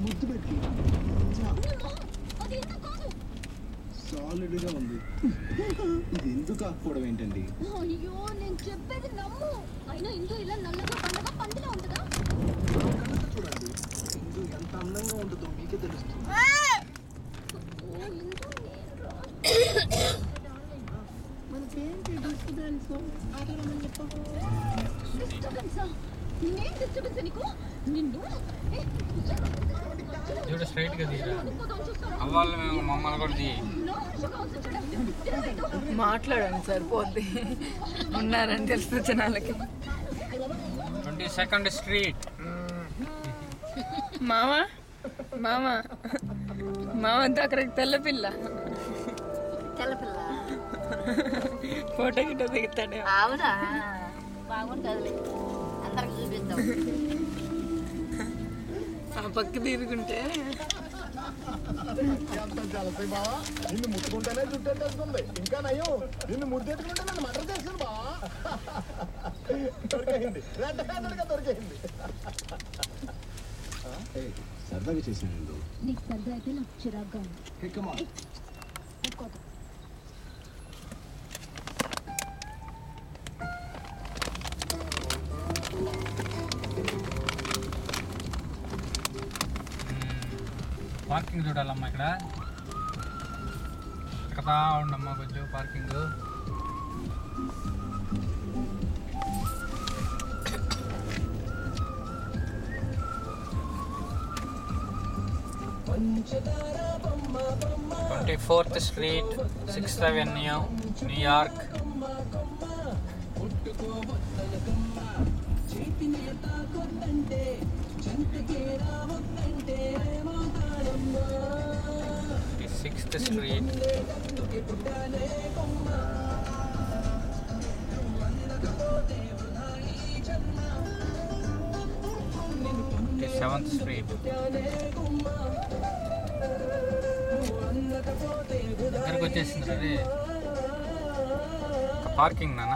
ముద్దు పెట్టి సాలిడ్ గా ఉంది. ఇది ఎందుకు కాకపోవడం ఏంటండి? అయ్యో నేను చెప్పేది నమ్ము. అయినా ఇందు ఇలా నల్లగా పండగ పండుగ ఉంటుందా? చూడండి ఇందు ఎంత అందంగా ఉంటుందో మీకే తెలుస్తుంది. చూడు స్ట్రైట్ గా తీరా అవ్వాలి మేము మమ్మల్ని కూడా తీ మాట్లాడండి సరిపోద్ది. ఉన్నారని తెలుసు జనాలకి. 22nd street. మామా మామా మామ అక్కడికి తెల్లపిల్ల ఫోటో గిట్ట దిగుతాడే. అవునా బాగుంటుంది, అందరికి చూపిద్దాం. ఆ పక్క తీసుకుంటే నిన్ను ముట్టుకుంటేనే చుట్టేస్తుంది. ఇంకా నయ్యం నిన్ను ముద్దెట్టుకుంటే నన్ను మటర్ చేస్తుంది బా. దొరికేయండి దొరికేయండి. సరదాగా చేసాను. నీకు సరదా అయితే నాకు చిరాగ్గా ఉంది. పార్కింగ్ చూడాలమ్మా. ఇక్కడ కదా ఉండమ్మా కొంచెం parking. "24th Street, 6th Avenue, New York." "6th Street." "7th Street." దగ్గరకు వచ్చేసింది అది పార్కింగ్ నాన్న.